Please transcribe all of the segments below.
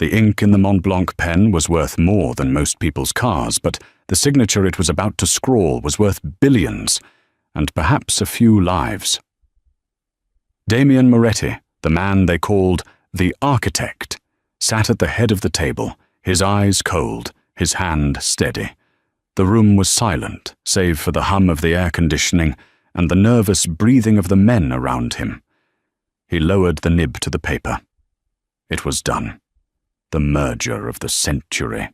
The ink in the Mont Blanc pen was worth more than most people's cars, but the signature it was about to scrawl was worth billions, and perhaps a few lives. Damien Moretti, the man they called the Architect, sat at the head of the table, his eyes cold, his hand steady. The room was silent, save for the hum of the air conditioning and the nervous breathing of the men around him. He lowered the nib to the paper. It was done. The merger of the century.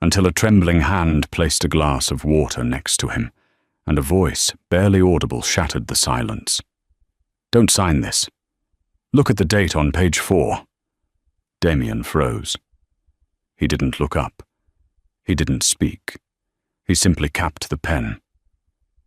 Until a trembling hand placed a glass of water next to him, and a voice, barely audible, shattered the silence. "Don't sign this. Look at the date on page 4. Damien froze. He didn't look up. He didn't speak. He simply capped the pen.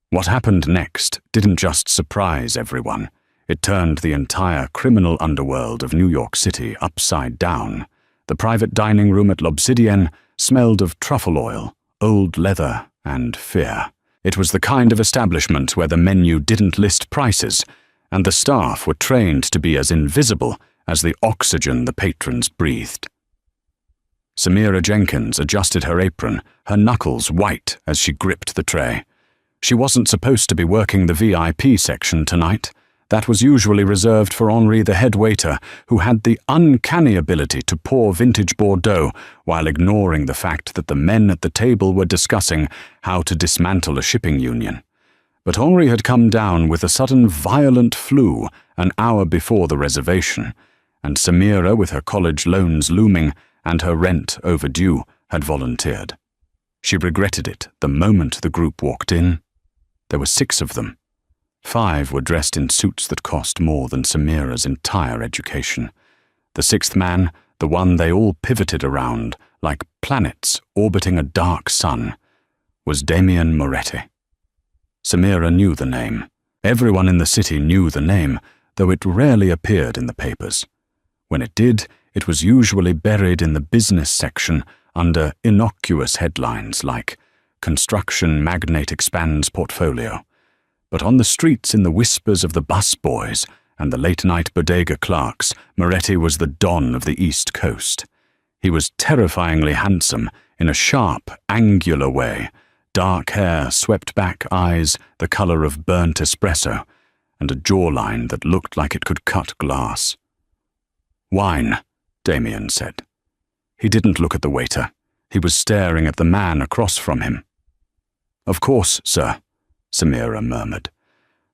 What happened next didn't just surprise everyone. It turned the entire criminal underworld of New York City upside down. The private dining room at L'Obsidienne smelled of truffle oil, old leather, and fear. It was the kind of establishment where the menu didn't list prices, and the staff were trained to be as invisible as the oxygen the patrons breathed. Samira Jenkins adjusted her apron, her knuckles white as she gripped the tray. She wasn't supposed to be working the VIP section tonight. That was usually reserved for Henri, the head waiter, who had the uncanny ability to pour vintage Bordeaux while ignoring the fact that the men at the table were discussing how to dismantle a shipping union. But Henri had come down with a sudden violent flu an hour before the reservation, and Samira, with her college loans looming and her rent overdue, had volunteered. She regretted it the moment the group walked in. There were 6 of them. 5 were dressed in suits that cost more than Samira's entire education. The 6th man, the one they all pivoted around, like planets orbiting a dark sun, was Damien Moretti. Samira knew the name. Everyone in the city knew the name, though it rarely appeared in the papers. When it did, it was usually buried in the business section under innocuous headlines like "Construction Magnate Expands Portfolio." But on the streets, in the whispers of the busboys and the late-night bodega clerks, Moretti was the Don of the East Coast. He was terrifyingly handsome in a sharp, angular way, dark hair, swept-back eyes the color of burnt espresso, and a jawline that looked like it could cut glass. "Wine," Damien said. He didn't look at the waiter. He was staring at the man across from him. "Of course, sir," Samira murmured.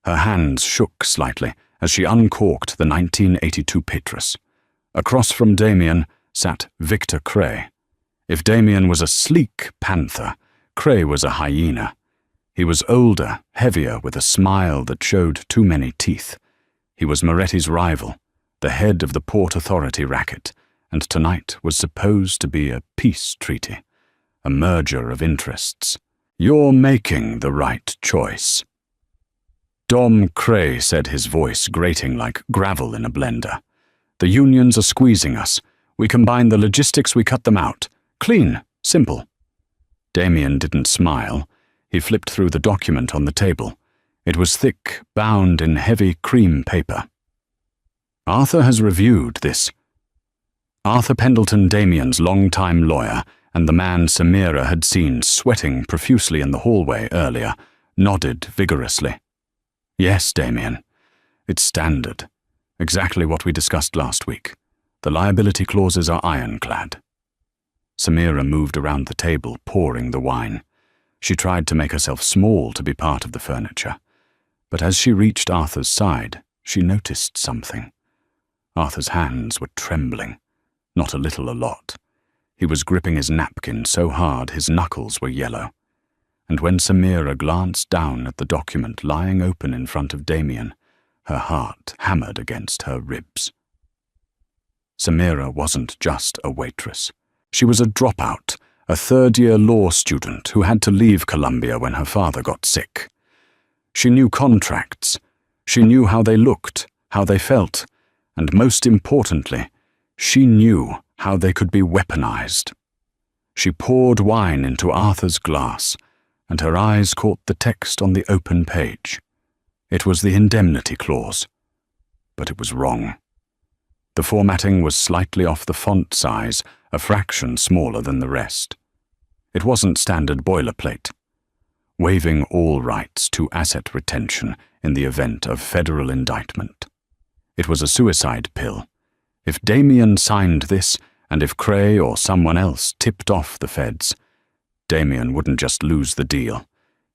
Her hands shook slightly as she uncorked the 1982 Waitress. Across from Damien sat Victor Cray. If Damien was a sleek panther, Cray was a hyena. He was older, heavier, with a smile that showed too many teeth. He was Moretti's rival, the head of the Port Authority racket, and tonight was supposed to be a peace treaty, a merger of interests. "You're making the right choice." Dom Cray said, his voice grating like gravel in a blender. "The unions are squeezing us. We combine the logistics, we cut them out. Clean, simple." Damien didn't smile. He flipped through the document on the table. It was thick, bound in heavy cream paper. "Arthur has reviewed this." Arthur Pendleton, Damien's longtime lawyer, and the man Samira had seen sweating profusely in the hallway earlier, nodded vigorously. "Yes, Damien. It's standard. Exactly what we discussed last week. The liability clauses are ironclad." Samira moved around the table, pouring the wine. She tried to make herself small to be part of the furniture. But as she reached Arthur's side, she noticed something. Arthur's hands were trembling. Not a little, a lot. He was gripping his napkin so hard his knuckles were yellow. And when Samira glanced down at the document lying open in front of Damien, her heart hammered against her ribs. Samira wasn't just a waitress. She was a dropout, a third-year law student who had to leave Columbia when her father got sick. She knew contracts. She knew how they looked, how they felt, and most importantly, she knew how they could be weaponized. She poured wine into Arthur's glass, and her eyes caught the text on the open page. It was the indemnity clause. But it was wrong. The formatting was slightly off the font size, a fraction smaller than the rest. It wasn't standard boilerplate. Waiving all rights to asset retention in the event of federal indictment. It was a suicide pill. If Damien signed this, and if Cray or someone else tipped off the feds, Damien wouldn't just lose the deal.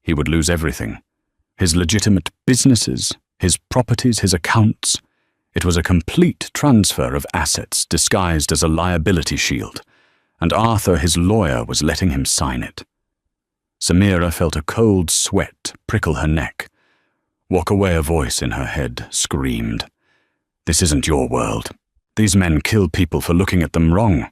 He would lose everything. His legitimate businesses, his properties, his accounts. It was a complete transfer of assets disguised as a liability shield, and Arthur, his lawyer, was letting him sign it. Samira felt a cold sweat prickle her neck. Walk away, a voice in her head screamed. This isn't your world. These men kill people for looking at them wrong.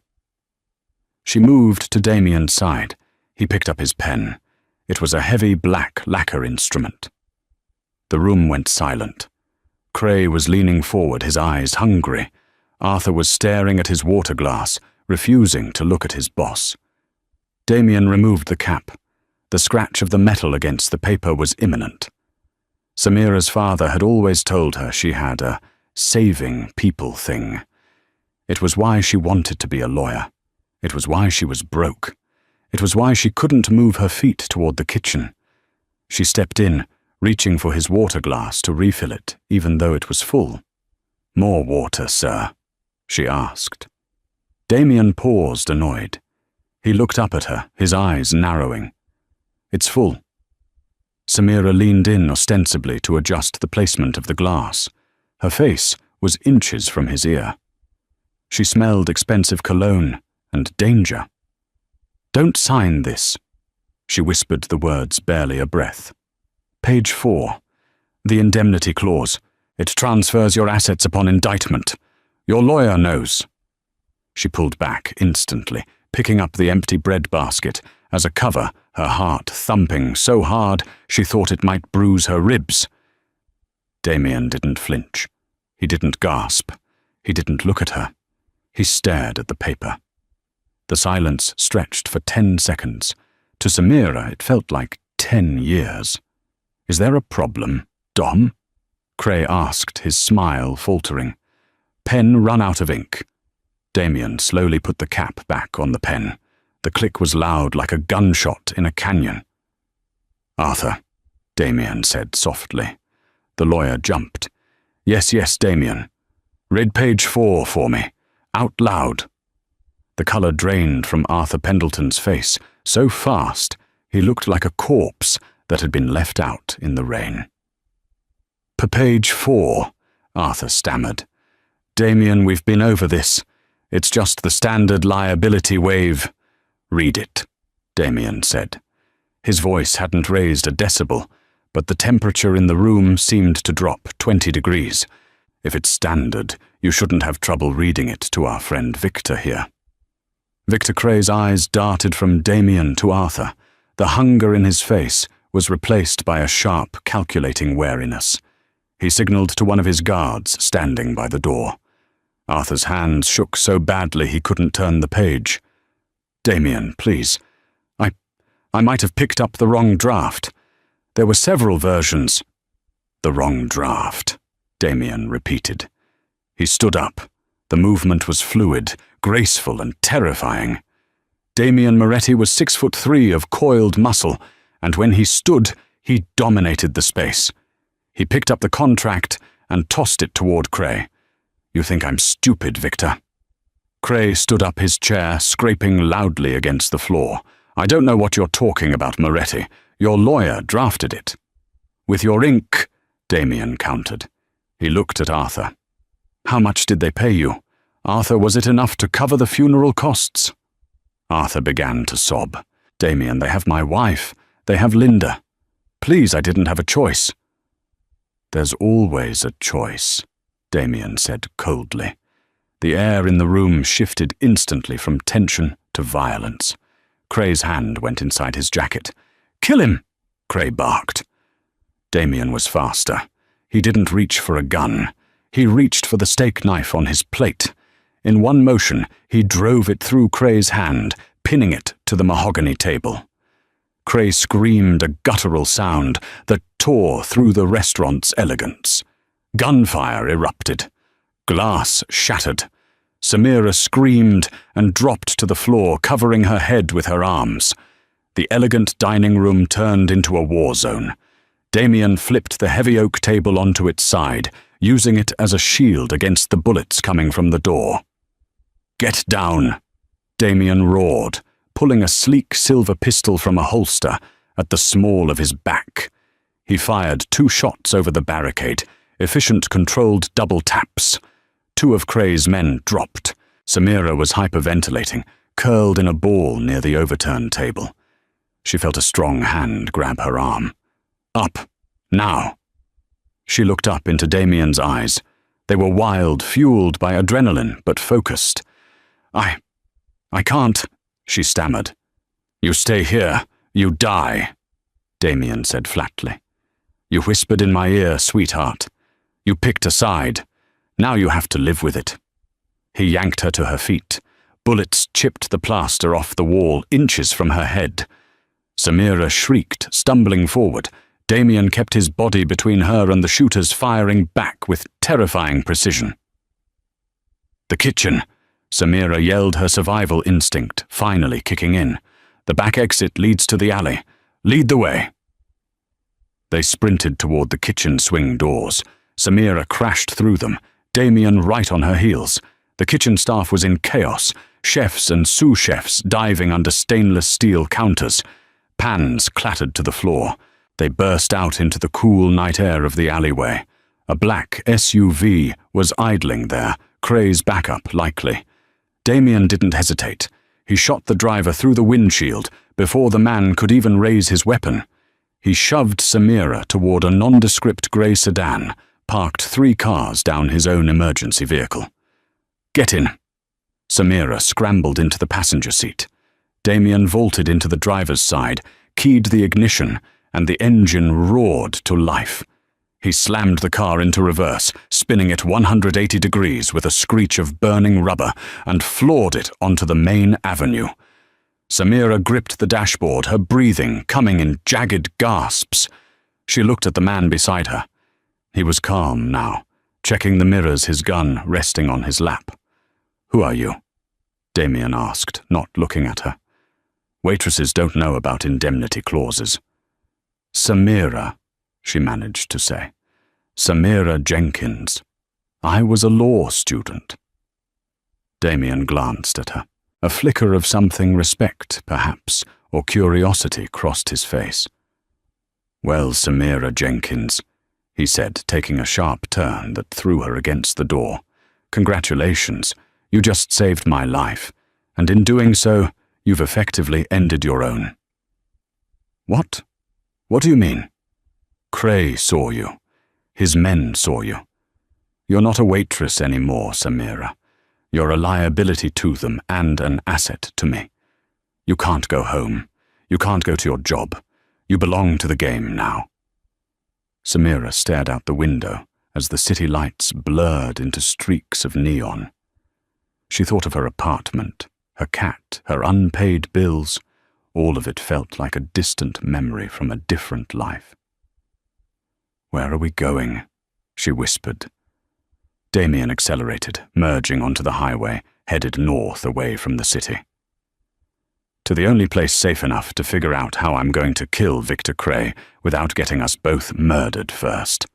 She moved to Damien's side. He picked up his pen. It was a heavy black lacquer instrument. The room went silent. Cray was leaning forward, his eyes hungry. Arthur was staring at his water glass, refusing to look at his boss. Damien removed the cap. The scratch of the metal against the paper was imminent. Samira's father had always told her she had a saving people thing. It was why she wanted to be a lawyer. It was why she was broke. It was why she couldn't move her feet toward the kitchen. She stepped in, reaching for his water glass to refill it, even though it was full. More water, sir? She asked. Damien paused, annoyed. He looked up at her, his eyes narrowing. It's full. Samira leaned in ostensibly to adjust the placement of the glass. Her face was inches from his ear. She smelled expensive cologne and danger. Don't sign this. She whispered the words barely a breath. Page 4. The indemnity clause. It transfers your assets upon indictment. Your lawyer knows. She pulled back instantly, picking up the empty bread basket. As a cover, her heart thumping so hard she thought it might bruise her ribs. Damien didn't flinch. He didn't gasp. He didn't look at her. He stared at the paper. The silence stretched for 10 seconds. To Samira, it felt like 10 years. Is there a problem, Dom? Cray asked, his smile faltering. Pen run out of ink. Damien slowly put the cap back on the pen. The click was loud like a gunshot in a canyon. Arthur, Damien said softly. The lawyer jumped. Yes, Damien. Read page 4 for me. Out loud. The colour drained from Arthur Pendleton's face so fast he looked like a corpse that had been left out in the rain. Page 4, Arthur stammered. Damien, we've been over this. It's just the standard liability waive. Read it, Damien said. His voice hadn't raised a decibel, but the temperature in the room seemed to drop 20 degrees. If it's standard, you shouldn't have trouble reading it to our friend Victor here. Victor Cray's eyes darted from Damien to Arthur. The hunger in his face was replaced by a sharp, calculating wariness. He signaled to one of his guards standing by the door. Arthur's hands shook so badly he couldn't turn the page. Damien, please. I might have picked up the wrong draft. There were several versions. The wrong draft, Damien repeated. He stood up. The movement was fluid, graceful and terrifying. Damien Moretti was 6'3" of coiled muscle, and when he stood, he dominated the space. He picked up the contract and tossed it toward Cray. You think I'm stupid, Victor? Cray stood up his chair, scraping loudly against the floor. I don't know what you're talking about, Moretti. Your lawyer drafted it. With your ink, Damien countered. He looked at Arthur. How much did they pay you? Arthur, was it enough to cover the funeral costs? Arthur began to sob. Damien, they have my wife. They have Linda. Please, I didn't have a choice. There's always a choice, Damien said coldly. The air in the room shifted instantly from tension to violence. Cray's hand went inside his jacket. Kill him, Cray barked. Damien was faster. He didn't reach for a gun. He reached for the steak knife on his plate. In one motion, he drove it through Cray's hand, pinning it to the mahogany table. Cray screamed a guttural sound that tore through the restaurant's elegance. Gunfire erupted. Glass shattered. Samira screamed and dropped to the floor, covering her head with her arms. The elegant dining room turned into a war zone. Damien flipped the heavy oak table onto its side, using it as a shield against the bullets coming from the door. "Get down!" Damien roared, pulling a sleek silver pistol from a holster at the small of his back. He fired 2 shots over the barricade, efficient controlled double taps. 2 of Cray's men dropped. Samira was hyperventilating, curled in a ball near the overturned table. She felt a strong hand grab her arm. "Up, now." She looked up into Damien's eyes. They were wild, fueled by adrenaline, but focused. I can't," she stammered. "You stay here, you die," Damien said flatly. "You whispered in my ear, sweetheart. You picked a side. Now you have to live with it." He yanked her to her feet. Bullets chipped the plaster off the wall, inches from her head. Samira shrieked, stumbling forward. Damien kept his body between her and the shooters, firing back with terrifying precision. "The kitchen!" Samira yelled, her survival instinct finally kicking in. "The back exit leads to the alley. Lead the way." They sprinted toward the kitchen swing doors. Samira crashed through them, Damien right on her heels. The kitchen staff was in chaos, chefs and sous chefs diving under stainless steel counters. Pans clattered to the floor. They burst out into the cool night air of the alleyway. A black SUV was idling there, Cray's backup likely. Damien didn't hesitate. He shot the driver through the windshield before the man could even raise his weapon. He shoved Samira toward a nondescript grey sedan, parked 3 cars down his own emergency vehicle. "Get in." Samira scrambled into the passenger seat. Damien vaulted into the driver's side, keyed the ignition, and the engine roared to life. He slammed the car into reverse, spinning it 180 degrees with a screech of burning rubber, and floored it onto the main avenue. Samira gripped the dashboard, her breathing coming in jagged gasps. She looked at the man beside her. He was calm now, checking the mirrors, his gun resting on his lap. "Who are you?" Damien asked, not looking at her. "Waitresses don't know about indemnity clauses." "Samira," she managed to say. "Samira Jenkins. I was a law student." Damien glanced at her. A flicker of something, respect, perhaps, or curiosity crossed his face. "Well, Samira Jenkins," he said, taking a sharp turn that threw her against the door. "Congratulations, you just saved my life, and in doing so, you've effectively ended your own." "What? What do you mean?" "Cray saw you. His men saw you. You're not a waitress anymore, Samira. You're a liability to them and an asset to me. You can't go home. You can't go to your job. You belong to the game now." Samira stared out the window as the city lights blurred into streaks of neon. She thought of her apartment, her cat, her unpaid bills. All of it felt like a distant memory from a different life. "Where are we going?" she whispered. Damien accelerated, merging onto the highway, headed north away from the city. "To the only place safe enough to figure out how I'm going to kill Victor Cray without getting us both murdered first."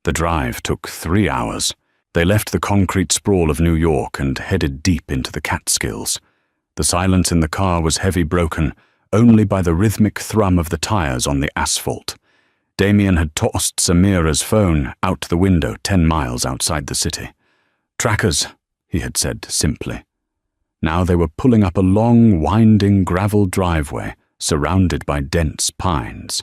The drive took 3 hours. They left the concrete sprawl of New York and headed deep into the Catskills. The silence in the car was heavy, broken only by the rhythmic thrum of the tires on the asphalt. Damien had tossed Samira's phone out the window 10 miles outside the city. "Trackers," he had said simply. Now they were pulling up a long, winding gravel driveway surrounded by dense pines.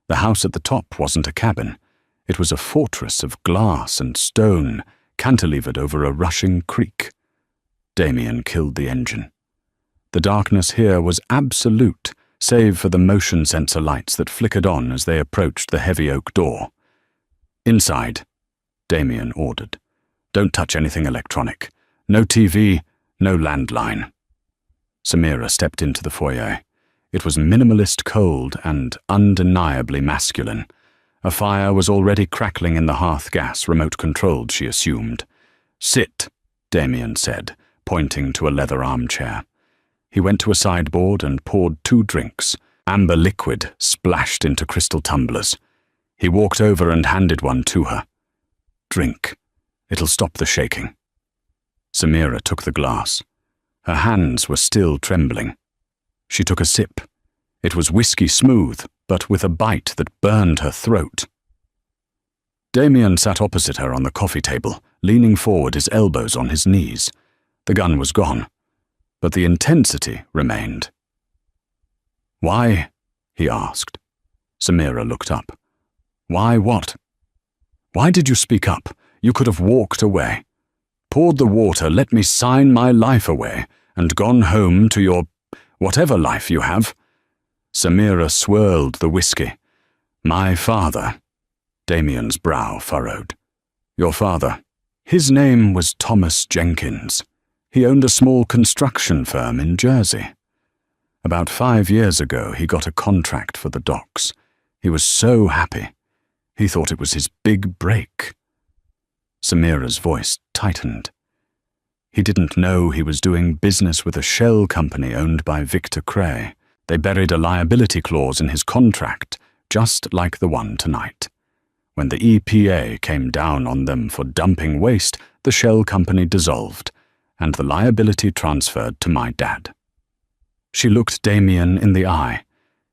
The house at the top wasn't a cabin. It was a fortress of glass and stone, cantilevered over a rushing creek. Damien killed the engine. The darkness here was absolute, save for the motion sensor lights that flickered on as they approached the heavy oak door. "Inside," Damien ordered. "Don't touch anything electronic. No TV, no landline." Samira stepped into the foyer. It was minimalist, cold, and undeniably masculine. A fire was already crackling in the hearth gas, remote-controlled, she assumed. "Sit," Damien said, pointing to a leather armchair. He went to a sideboard and poured 2 drinks. Amber liquid splashed into crystal tumblers. He walked over and handed one to her. "Drink. It'll stop the shaking." Samira took the glass. Her hands were still trembling. She took a sip. It was whiskey smooth, but with a bite that burned her throat. Damien sat opposite her on the coffee table, leaning forward, his elbows on his knees. The gun was gone, but the intensity remained. "Why?" he asked. Samira looked up. "Why what?" "Why did you speak up? You could have walked away. Poured the water, let me sign my life away, and gone home to your whatever life you have." Samira swirled the whiskey. "My father." Damien's brow furrowed. "Your father. His name was Thomas Jenkins. He owned a small construction firm in Jersey. About 5 years ago, he got a contract for the docks. He was so happy. He thought it was his big break." Samira's voice tightened. He didn't know he was doing business with a shell company owned by Victor Cray. They buried a liability clause in his contract, just like the one tonight. When the EPA came down on them for dumping waste, the shell company dissolved, and the liability transferred to my dad. She looked Damien in the eye.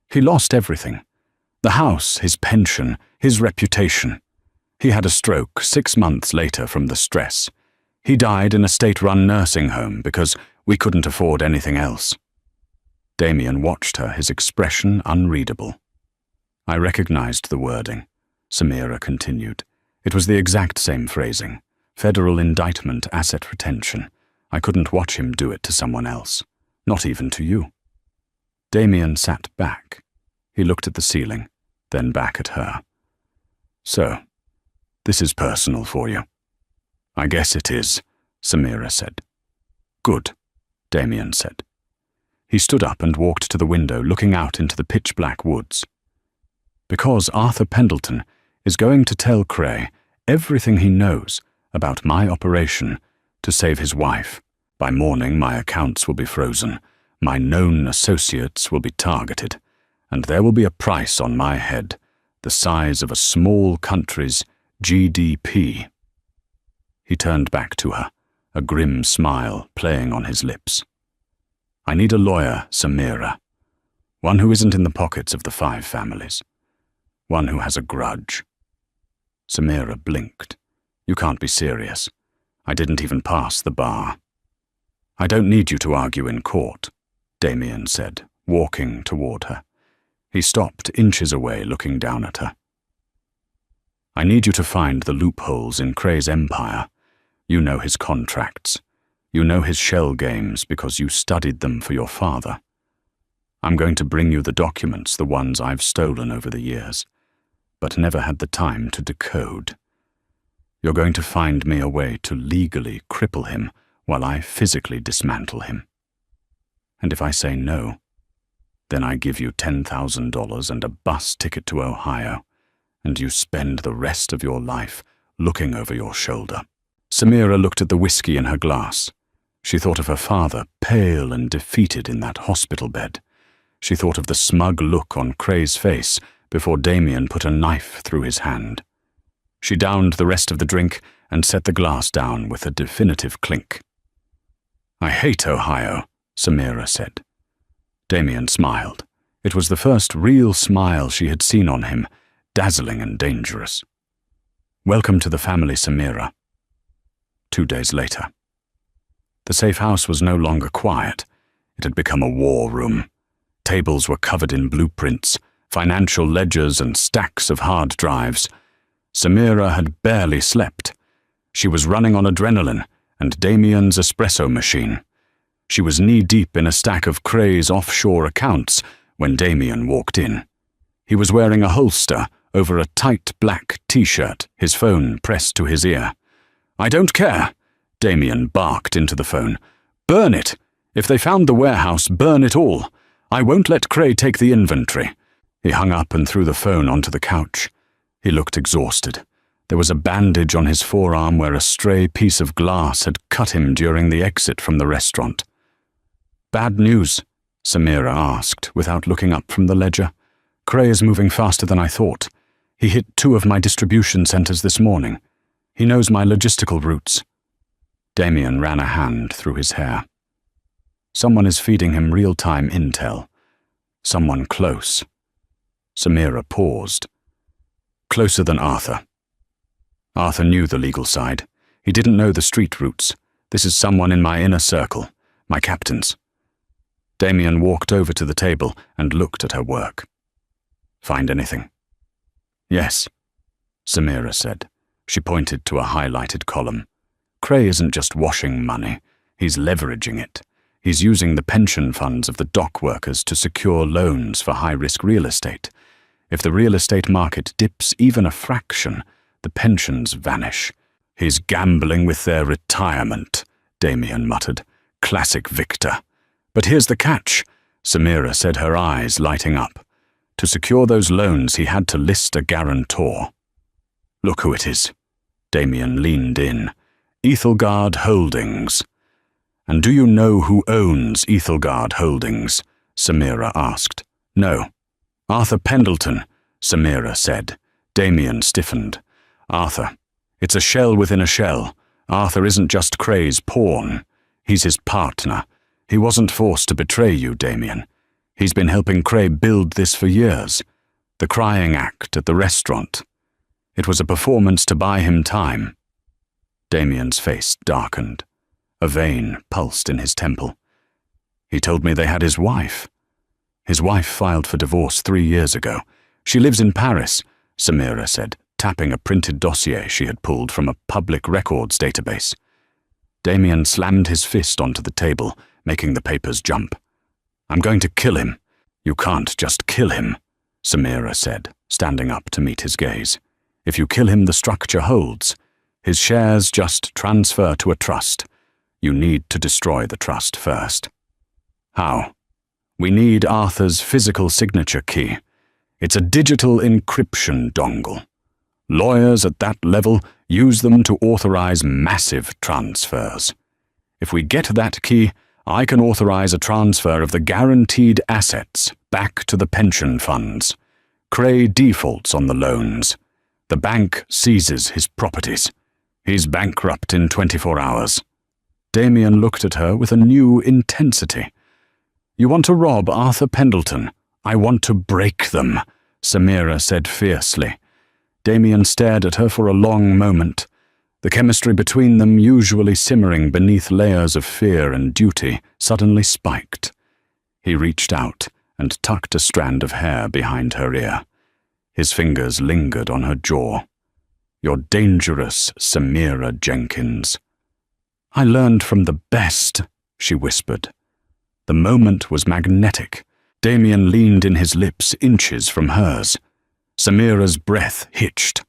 He lost everything. The house, his pension, his reputation. He had a stroke 6 months later from the stress. He died in a state-run nursing home because we couldn't afford anything else. Damien watched her, his expression unreadable. "I recognized the wording," Samira continued. "It was the exact same phrasing. Federal indictment, asset retention. I couldn't watch him do it to someone else. Not even to you." Damien sat back. He looked at the ceiling, then back at her. "So, this is personal for you." "I guess it is," Samira said. "Good," Damien said. He stood up and walked to the window, looking out into the pitch-black woods. "Because Arthur Pendleton is going to tell Cray everything he knows about my operation to save his wife. By morning, my accounts will be frozen, my known associates will be targeted, and there will be a price on my head, the size of a small country's GDP." He turned back to her, a grim smile playing on his lips. "I need a lawyer, Samira. One who isn't in the pockets of the 5 families. One who has a grudge." Samira blinked. "You can't be serious. I didn't even pass the bar." "I don't need you to argue in court," Damien said, walking toward her. He stopped inches away, looking down at her. "I need you to find the loopholes in Cray's empire. You know his contracts. You know his shell games because you studied them for your father. I'm going to bring you the documents, the ones I've stolen over the years, but never had the time to decode. You're going to find me a way to legally cripple him while I physically dismantle him. And if I say no, then I give you $10,000 and a bus ticket to Ohio, and you spend the rest of your life looking over your shoulder." Samira looked at the whiskey in her glass. She thought of her father, pale and defeated in that hospital bed. She thought of the smug look on Cray's face before Damien put a knife through his hand. She downed the rest of the drink and set the glass down with a definitive clink. "I hate Ohio," Samira said. Damien smiled. It was the first real smile she had seen on him, dazzling and dangerous. "Welcome to the family, Samira." 2 days later. The safe house was no longer quiet. It had become a war room. Tables were covered in blueprints, financial ledgers and stacks of hard drives. Samira had barely slept. She was running on adrenaline and Damien's espresso machine. She was knee-deep in a stack of Cray's offshore accounts when Damien walked in. He was wearing a holster over a tight black t-shirt, his phone pressed to his ear. "I don't care," Damien barked into the phone. "Burn it! If they found the warehouse, burn it all. I won't let Cray take the inventory." He hung up and threw the phone onto the couch. He looked exhausted. There was a bandage on his forearm where a stray piece of glass had cut him during the exit from the restaurant. "Bad news?" Samira asked, without looking up from the ledger. "Cray is moving faster than I thought. He hit 2 of my distribution centers this morning. He knows my logistical routes." Damien ran a hand through his hair. Someone is feeding him real-time intel. Someone close. Samira paused. Closer than Arthur. Arthur knew the legal side. He didn't know the street routes. This is someone in my inner circle, my captains. Damien walked over to the table and looked at her work. "Find anything?" "Yes," Samira said. She pointed to a highlighted column. "Cray isn't just washing money. He's leveraging it. He's using the pension funds of the dock workers to secure loans for high-risk real estate. If the real estate market dips even a fraction, the pensions vanish. He's gambling with their retirement," Damien muttered. "Classic Victor. But here's the catch," Samira said, her eyes lighting up. "To secure those loans, he had to list a guarantor." "Look who it is." Damien leaned in. "Ethelgard Holdings." "And do you know who owns Ethelgard Holdings?" Samira asked. "No." "Arthur Pendleton," Samira said. Damien stiffened. "Arthur. It's a shell within a shell. Arthur isn't just Cray's pawn. He's his partner. He wasn't forced to betray you, Damien. He's been helping Cray build this for years. The crying act at the restaurant. It was a performance to buy him time." Damien's face darkened. A vein pulsed in his temple. "He told me they had his wife." "His wife filed for divorce 3 years ago. She lives in Paris," Samira said, tapping a printed dossier she had pulled from a public records database. Damien slammed his fist onto the table, making the papers jump. "I'm going to kill him." "You can't just kill him," Samira said, standing up to meet his gaze. "If you kill him, the structure holds. His shares just transfer to a trust. You need to destroy the trust first." "How?" "We need Arthur's physical signature key. It's a digital encryption dongle. Lawyers at that level use them to authorize massive transfers. If we get that key, I can authorize a transfer of the guaranteed assets back to the pension funds. Cray defaults on the loans. The bank seizes his properties. He's bankrupt in 24 hours. Damien looked at her with a new intensity. "You want to rob Arthur Pendleton? I want to break them," Samira said fiercely. Damien stared at her for a long moment. The chemistry between them, usually simmering beneath layers of fear and duty, suddenly spiked. He reached out and tucked a strand of hair behind her ear. His fingers lingered on her jaw. "You're dangerous, Samira Jenkins." "I learned from the best," she whispered. The moment was magnetic. Damien leaned in his lips inches from hers. Samira's breath hitched.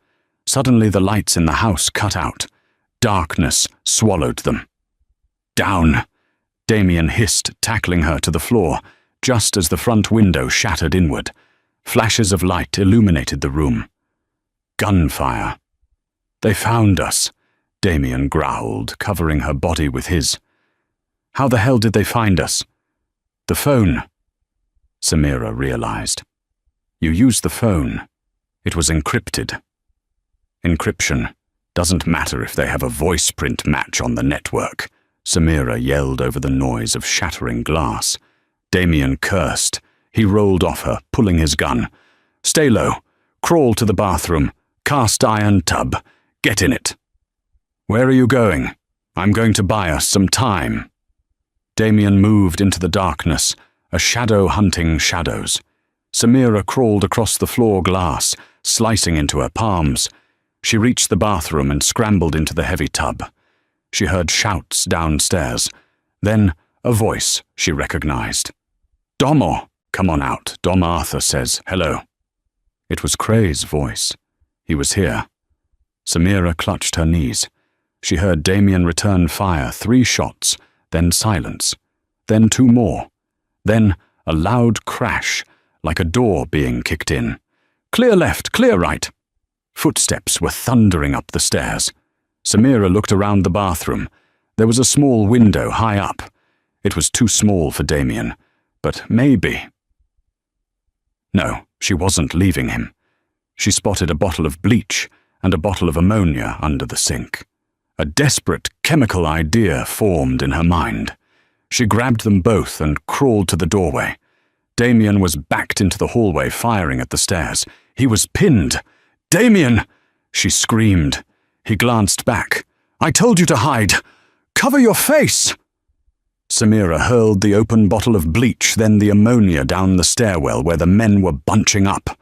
Suddenly the lights in the house cut out. Darkness swallowed them. "Down!" Damien hissed, tackling her to the floor, just as the front window shattered inward. Flashes of light illuminated the room. Gunfire. "They found us," Damien growled, covering her body with his. "How the hell did they find us?" "The phone," Samira realized. "You used the phone. It was encrypted." "Encryption. Doesn't matter if they have a voice print match on the network," Samira yelled over the noise of shattering glass. Damien cursed. He rolled off her, pulling his gun. "Stay low. Crawl to the bathroom. Cast iron tub. Get in it." "Where are you going?" "I'm going to buy us some time." Damien moved into the darkness, a shadow hunting shadows. Samira crawled across the floor glass, slicing into her palms. She reached the bathroom and scrambled into the heavy tub. She heard shouts downstairs. Then a voice she recognized. "Domo, come on out. Dom Arthur says hello." It was Cray's voice. He was here. Samira clutched her knees. She heard Damien return fire 3 shots, then silence, then 2 more, then a loud crash, like a door being kicked in. "Clear left, clear right." Footsteps were thundering up the stairs. Samira looked around the bathroom. There was a small window high up. It was too small for Damien, but maybe... No, she wasn't leaving him. She spotted a bottle of bleach and a bottle of ammonia under the sink. A desperate chemical idea formed in her mind. She grabbed them both and crawled to the doorway. Damien was backed into the hallway, firing at the stairs. He was pinned. "Damien!" she screamed. He glanced back. "I told you to hide! Cover your face!" Samira hurled the open bottle of bleach, then the ammonia down the stairwell where the men were bunching up.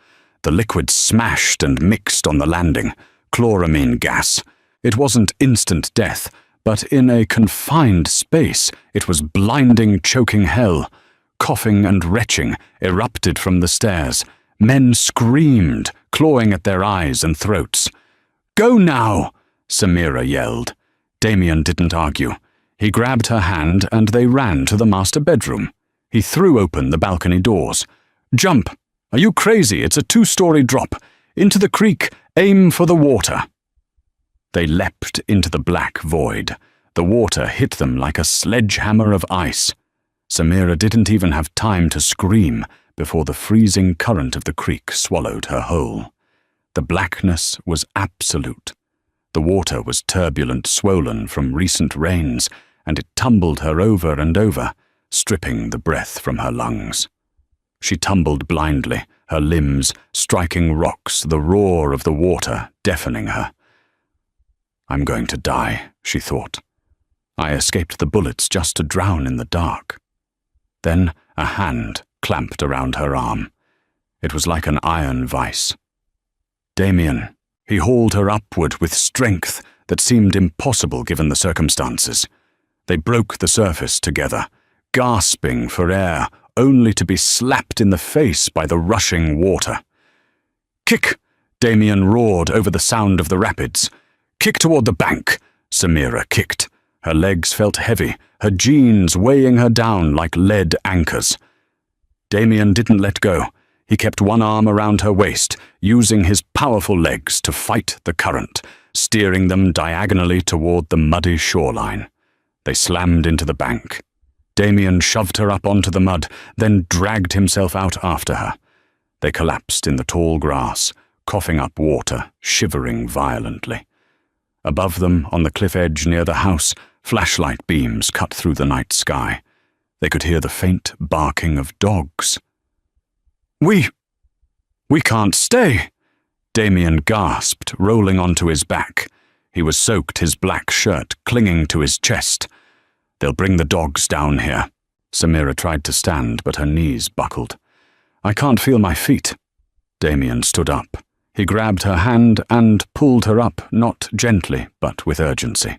The liquid smashed and mixed on the landing. Chloramine gas. It wasn't instant death, but in a confined space, it was blinding, choking hell. Coughing and retching erupted from the stairs. Men screamed, clawing at their eyes and throats. "Go now!" Samira yelled. Damien didn't argue. He grabbed her hand and they ran to the master bedroom. He threw open the balcony doors. "Jump! Are you crazy? It's a 2-story drop. Into the creek, aim for the water." They leapt into the black void. The water hit them like a sledgehammer of ice. Samira didn't even have time to scream before the freezing current of the creek swallowed her whole. The blackness was absolute. The water was turbulent, swollen from recent rains, and it tumbled her over and over, stripping the breath from her lungs. She tumbled blindly, her limbs striking rocks, the roar of the water deafening her. "I'm going to die," she thought. "I escaped the bullets just to drown in the dark." Then a hand clamped around her arm. It was like an iron vice. "Damien." He hauled her upward with strength that seemed impossible given the circumstances. They broke the surface together, gasping for air, only to be slapped in the face by the rushing water. "Kick!" Damien roared over the sound of the rapids. "Kick toward the bank!" Samira kicked. Her legs felt heavy, her jeans weighing her down like lead anchors. Damien didn't let go. He kept one arm around her waist, using his powerful legs to fight the current, steering them diagonally toward the muddy shoreline. They slammed into the bank. Damien shoved her up onto the mud, then dragged himself out after her. They collapsed in the tall grass, coughing up water, shivering violently. Above them, on the cliff edge near the house, flashlight beams cut through the night sky. They could hear the faint barking of dogs. We can't stay!" Damien gasped, rolling onto his back. He was soaked, his black shirt clinging to his chest. "They'll bring the dogs down here." Samira tried to stand, but her knees buckled. "I can't feel my feet." Damien stood up. He grabbed her hand and pulled her up, not gently, but with urgency.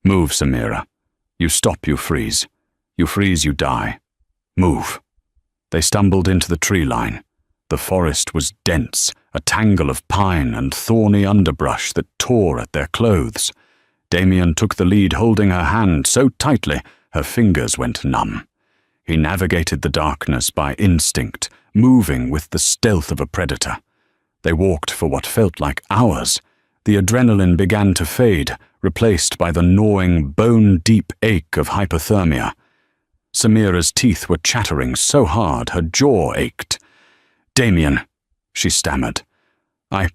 "Move, Samira. You stop, you freeze. You freeze, you die. Move." They stumbled into the tree line. The forest was dense, a tangle of pine and thorny underbrush that tore at their clothes. Damien took the lead, holding her hand so tightly her fingers went numb. He navigated the darkness by instinct, moving with the stealth of a predator. They walked for what felt like hours. The adrenaline began to fade, replaced by the gnawing, bone-deep ache of hypothermia. Samira's teeth were chattering so hard her jaw ached. "Damien," she stammered. I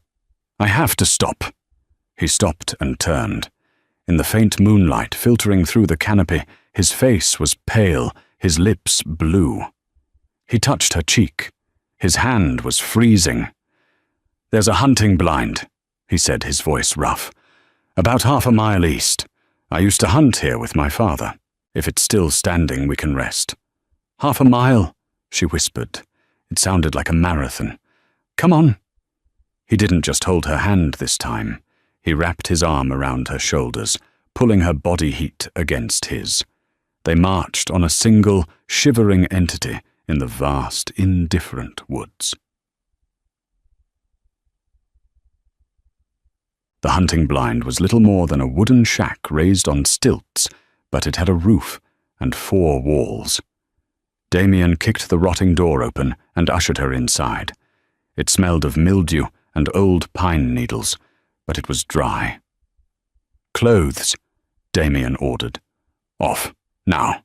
have to stop." He stopped and turned. In the faint moonlight filtering through the canopy, his face was pale, his lips blue. He touched her cheek. His hand was freezing. "There's a hunting blind," he said, his voice rough. "About 1/2 mile east. I used to hunt here with my father. If it's still standing, we can rest." "1/2 mile," she whispered. It sounded like a marathon. "Come on." He didn't just hold her hand this time. He wrapped his arm around her shoulders, pulling her body heat against his. They marched on a single, shivering entity in the vast, indifferent woods. The hunting blind was little more than a wooden shack raised on stilts, but it had a roof and 4 walls. Damien kicked the rotting door open and ushered her inside. It smelled of mildew and old pine needles, but it was dry. "Clothes," Damien ordered. "Off, now."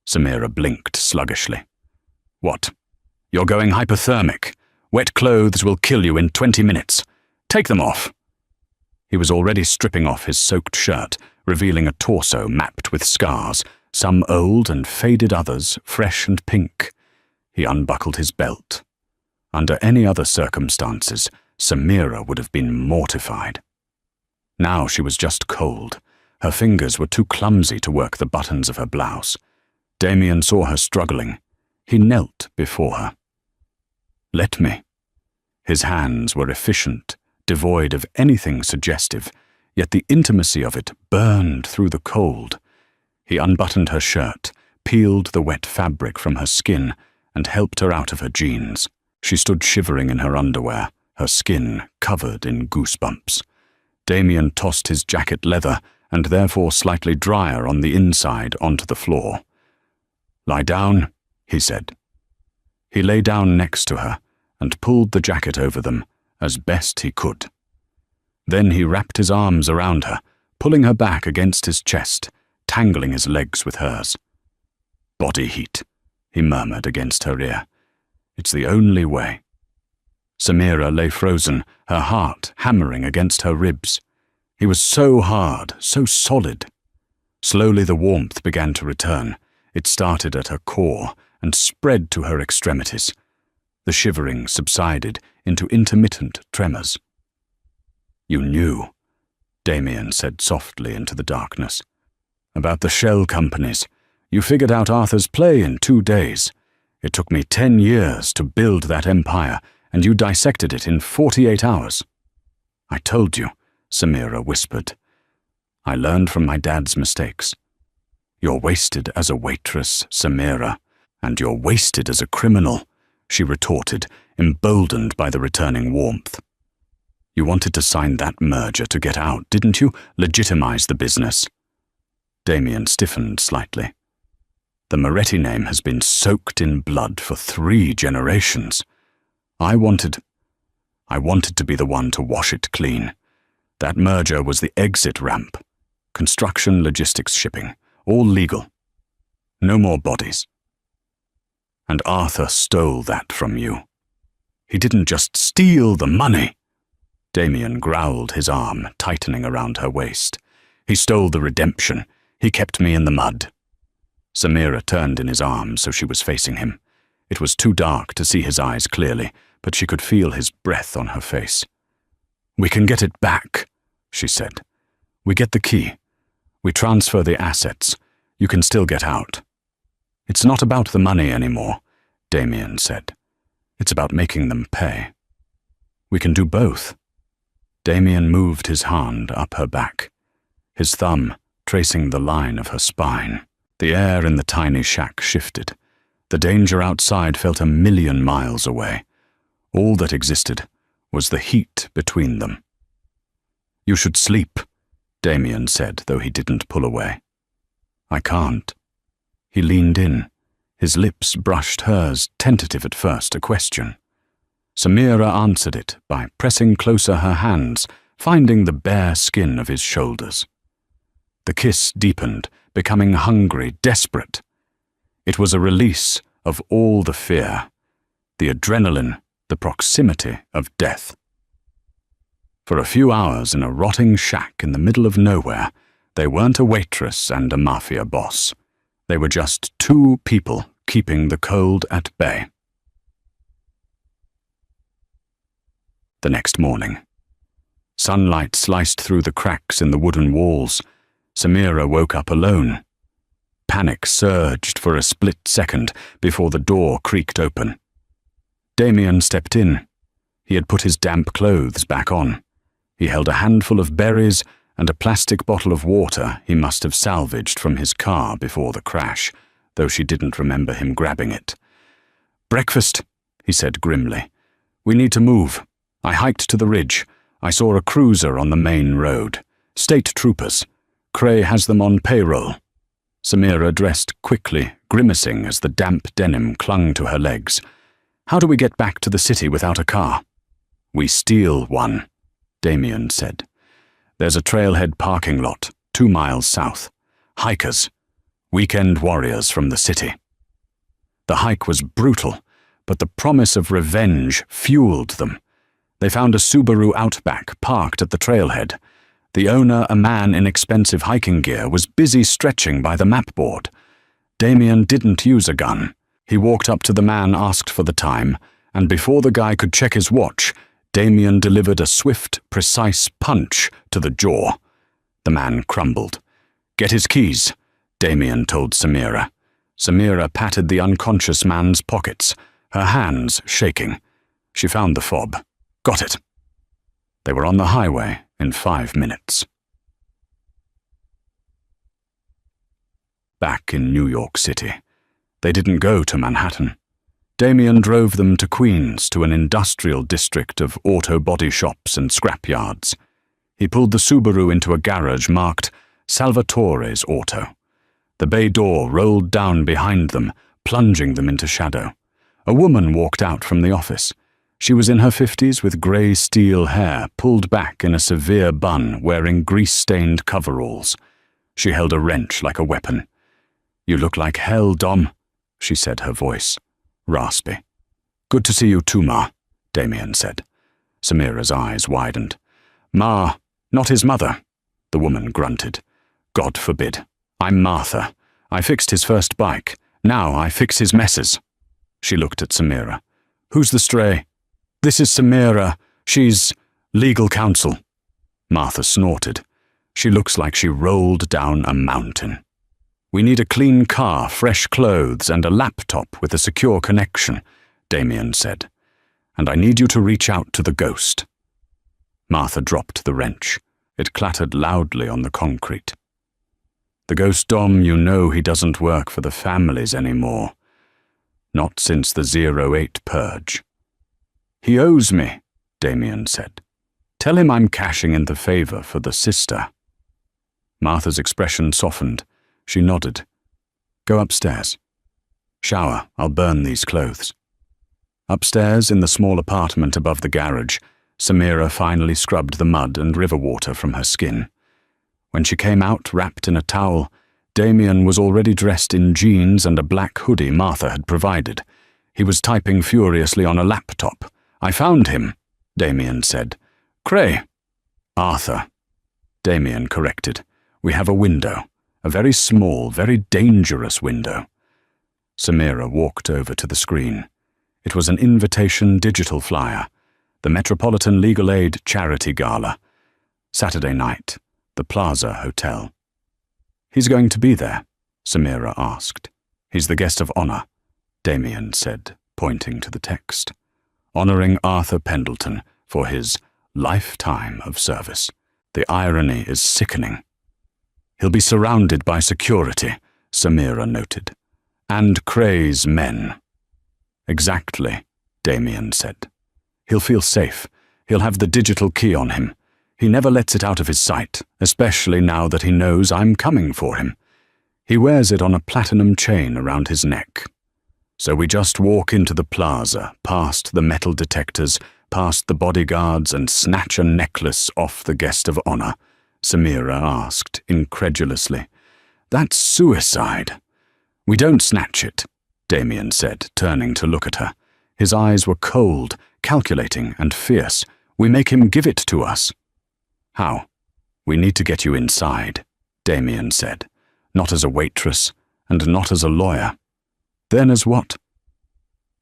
Samira blinked sluggishly. "What? You're going hypothermic. Wet clothes will kill you in 20 minutes. Take them off." He was already stripping off his soaked shirt, revealing a torso mapped with scars, some old and faded, others fresh and pink. He unbuckled his belt. Under any other circumstances, Samira would have been mortified. Now she was just cold. Her fingers were too clumsy to work the buttons of her blouse. Damien saw her struggling. He knelt before her. "Let me." His hands were efficient, devoid of anything suggestive, yet the intimacy of it burned through the cold. He unbuttoned her shirt, peeled the wet fabric from her skin, and helped her out of her jeans. She stood shivering in her underwear, her skin covered in goosebumps. Damien tossed his jacket leather, and therefore slightly drier on the inside, onto the floor. "Lie down," he said. He lay down next to her and pulled the jacket over them as best he could. Then he wrapped his arms around her, pulling her back against his chest, tangling his legs with hers. "Body heat," he murmured against her ear. "It's the only way." Samira lay frozen, her heart hammering against her ribs. He was so hard, so solid. Slowly the warmth began to return. It started at her core and spread to her extremities. The shivering subsided into intermittent tremors. "You knew," Damien said softly into the darkness. "About the shell companies. You figured out Arthur's play in 2 days. It took me 10 years to build that empire, and you dissected it in 48 hours. "I told you," Samira whispered. "I learned from my dad's mistakes. You're wasted as a waitress, Samira, and you're wasted as a criminal," she retorted, emboldened by the returning warmth. "You wanted to sign that merger to get out, didn't you? Legitimize the business." Damien stiffened slightly. "The Moretti name has been soaked in blood for 3 generations. I wanted to be the one to wash it clean. That merger was the exit ramp. Construction, logistics, shipping, all legal. No more bodies. And Arthur stole that from you. He didn't just steal the money." Damien growled, his arm tightening around her waist. "He stole the redemption. He kept me in the mud." Samira turned in his arms so she was facing him. It was too dark to see his eyes clearly, but she could feel his breath on her face. "We can get it back," she said. "We get the key. We transfer the assets. You can still get out." "It's not about the money anymore," Damien said. "It's about making them pay. We can do both." Damien moved his hand up her back, his thumb tracing the line of her spine. The air in the tiny shack shifted. The danger outside felt 1,000,000 miles away. All that existed was the heat between them. "You should sleep," Damien said, though he didn't pull away. "I can't." He leaned in. His lips brushed hers, tentative at first, a question. Samira answered it by pressing closer her hands, finding the bare skin of his shoulders. The kiss deepened, becoming hungry, desperate. It was a release of all the fear, the adrenaline, the proximity of death. For a few hours in a rotting shack in the middle of nowhere, they weren't a waitress and a mafia boss. They were just 2 people keeping the cold at bay. The next morning. Sunlight sliced through the cracks in the wooden walls. Samira woke up alone. Panic surged for a split second before the door creaked open. Damien stepped in. He had put his damp clothes back on. He held a handful of berries and a plastic bottle of water he must have salvaged from his car before the crash, though she didn't remember him grabbing it. "Breakfast," he said grimly. "We need to move. I hiked to the ridge. I saw a cruiser on the main road. State troopers. Cray has them on payroll." Samira dressed quickly, grimacing as the damp denim clung to her legs. "How do we get back to the city without a car?" We steal one, Damien said. There's a trailhead parking lot, 2 miles south. Hikers. Weekend warriors from the city. The hike was brutal, but the promise of revenge fueled them. They found a Subaru Outback parked at the trailhead. The owner, a man in expensive hiking gear, was busy stretching by the map board. Damien didn't use a gun. He walked up to the man, asked for the time, and before the guy could check his watch, Damien delivered a swift, precise punch to the jaw. The man crumbled. "Get his keys," Damien told Samira. Samira patted the unconscious man's pockets, her hands shaking. She found the fob. "Got it." They were on the highway in 5 minutes. Back in New York City. They didn't go to Manhattan. Damien drove them to Queens, to an industrial district of auto body shops and scrapyards. He pulled the Subaru into a garage marked Salvatore's Auto. The bay door rolled down behind them, plunging them into shadow. A woman walked out from the office. She was in her 50s with grey steel hair pulled back in a severe bun, wearing grease-stained coveralls. She held a wrench like a weapon. "You look like hell, Dom," she said, her voice raspy. "Good to see you too, Ma," Damien said. Samira's eyes widened. "Ma, not his mother," the woman grunted. "God forbid. I'm Martha. I fixed his first bike. Now I fix his messes." She looked at Samira. "Who's the stray?" "This is Samira. She's legal counsel." Martha snorted. "She looks like she rolled down a mountain." "We need a clean car, fresh clothes, and a laptop with a secure connection," Damien said. "And I need you to reach out to the ghost." Martha dropped the wrench. It clattered loudly on the concrete. "The ghost, Dom, you know he doesn't work for the families anymore. Not since the 08 purge." "He owes me," Damien said. "Tell him I'm cashing in the favor for the sister." Martha's expression softened. She nodded. "Go upstairs. Shower, I'll burn these clothes." Upstairs, in the small apartment above the garage, Samira finally scrubbed the mud and river water from her skin. When she came out, wrapped in a towel, Damien was already dressed in jeans and a black hoodie Martha had provided. He was typing furiously on a laptop. "I found him," Damien said. "Cray." "Arthur," Damien corrected. "We have a window. A very small, very dangerous window." Samira walked over to the screen. It was an invitation digital flyer. The Metropolitan Legal Aid Charity Gala. Saturday night. The Plaza Hotel. "He's going to be there?" Samira asked. "He's the guest of honor," Damien said, pointing to the text. "Honoring Arthur Pendleton for his lifetime of service. The irony is sickening." "He'll be surrounded by security," Samira noted. "And Cray's men." "Exactly," Damien said. "He'll feel safe. He'll have the digital key on him. He never lets it out of his sight, especially now that he knows I'm coming for him. He wears it on a platinum chain around his neck. So we just walk into the plaza, past the metal detectors, past the bodyguards, and snatch a necklace off the guest of honor?" Samira asked incredulously. "That's suicide." "We don't snatch it," Damien said, turning to look at her. His eyes were cold, calculating, and fierce. "We make him give it to us." "How?" "We need to get you inside," Damien said. "Not as a waitress, and not as a lawyer." "Then as what?"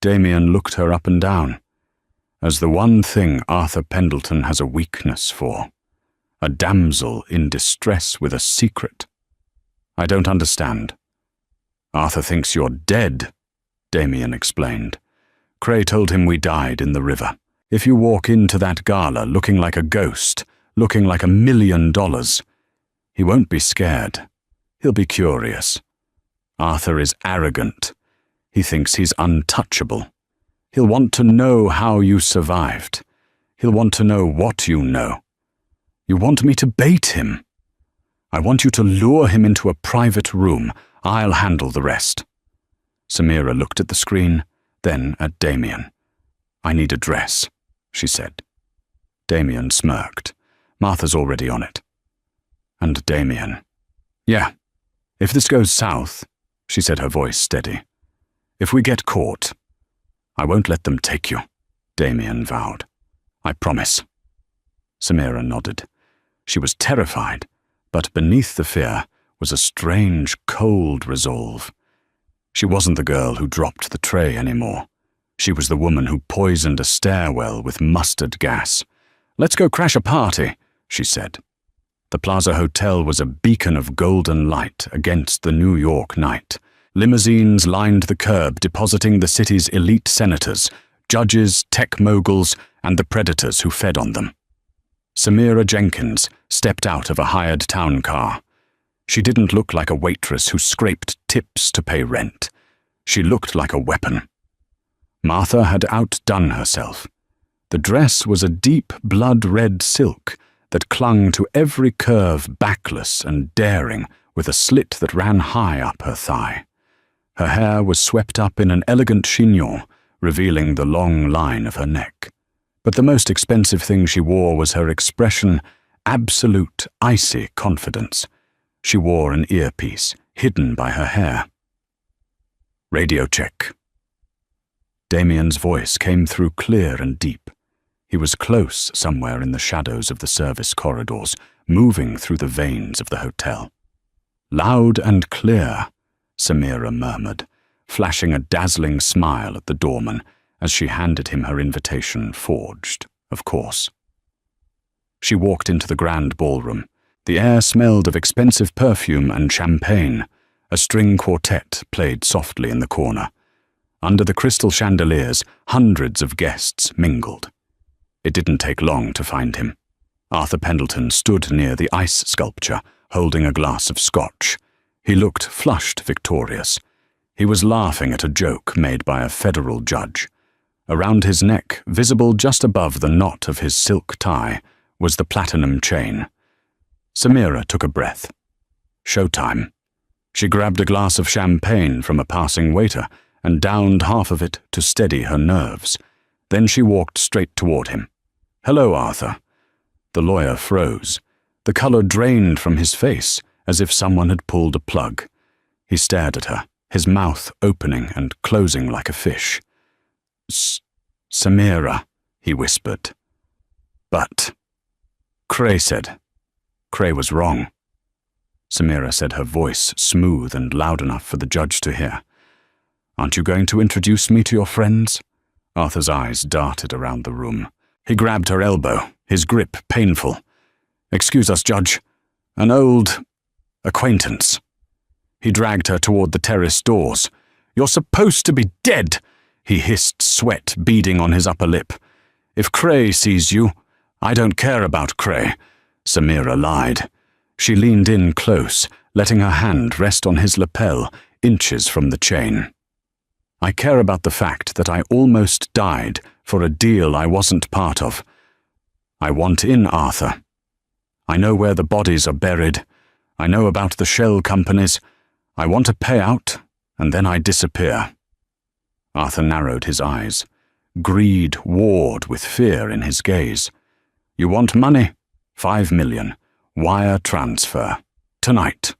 Damien looked her up and down. "As the one thing Arthur Pendleton has a weakness for. A damsel in distress with a secret." "I don't understand." "Arthur thinks you're dead," Damien explained. "Cray told him we died in the river. If you walk into that gala looking like a ghost, looking like $1 million, he won't be scared. He'll be curious. Arthur is arrogant. He thinks he's untouchable. He'll want to know how you survived. He'll want to know what you know. You want me to bait him? I want you to lure him into a private room. I'll handle the rest." Samira looked at the screen, then at Damien. "I need a dress," she said. Damien smirked. Martha's already on it. And Damien. Yeah, if this goes south, she said, her voice steady. If we get caught, I won't let them take you, Damien vowed. I promise. Samira nodded. She was terrified, but beneath the fear was a strange, cold resolve. She wasn't the girl who dropped the tray anymore. She was the woman who poisoned a stairwell with mustard gas. Let's go crash a party, she said. The Plaza Hotel was a beacon of golden light against the New York night. Limousines lined the curb, depositing the city's elite senators, judges, tech moguls, and the predators who fed on them. Samira Jenkins stepped out of a hired town car. She didn't look like a waitress who scraped tips to pay rent. She looked like a weapon. Martha had outdone herself. The dress was a deep blood-red silk that clung to every curve backless and daring, with a slit that ran high up her thigh. Her hair was swept up in an elegant chignon, revealing the long line of her neck. But the most expensive thing she wore was her expression, absolute, icy confidence. She wore an earpiece, hidden by her hair. Radio check. Damien's voice came through clear and deep. He was close somewhere in the shadows of the service corridors, moving through the veins of the hotel. Loud and clear, Samira murmured, flashing a dazzling smile at the doorman as she handed him her invitation, forged, of course. She walked into the grand ballroom. The air smelled of expensive perfume and champagne. A string quartet played softly in the corner. Under the crystal chandeliers, hundreds of guests mingled. It didn't take long to find him. Arthur Pendleton stood near the ice sculpture, holding a glass of scotch. He looked flushed victorious. He was laughing at a joke made by a federal judge. Around his neck, visible just above the knot of his silk tie, was the platinum chain. Samira took a breath. Showtime. She grabbed a glass of champagne from a passing waiter and downed half of it to steady her nerves. Then she walked straight toward him. "Hello, Arthur." The lawyer froze. The color drained from his face, as if someone had pulled a plug. He stared at her, his mouth opening and closing like a fish. "Samira," he whispered. "But," Cray said. Cray was wrong. Samira said, her voice smooth and loud enough for the judge to hear. "Aren't you going to introduce me to your friends?" Arthur's eyes darted around the room. He grabbed her elbow, his grip painful. "Excuse us, Judge. An old acquaintance." He dragged her toward the terrace doors. "You're supposed to be dead," he hissed, sweat beading on his upper lip. "If Cray sees you—" "I don't care about Cray," Samira lied. She leaned in close, letting her hand rest on his lapel, inches from the chain. "I care about the fact that I almost died for a deal I wasn't part of. I want in, Arthur. I know where the bodies are buried. I know about the shell companies. I want a payout, and then I disappear." Arthur narrowed his eyes. Greed warred with fear in his gaze. "You want money? 5 million. Wire transfer. Tonight.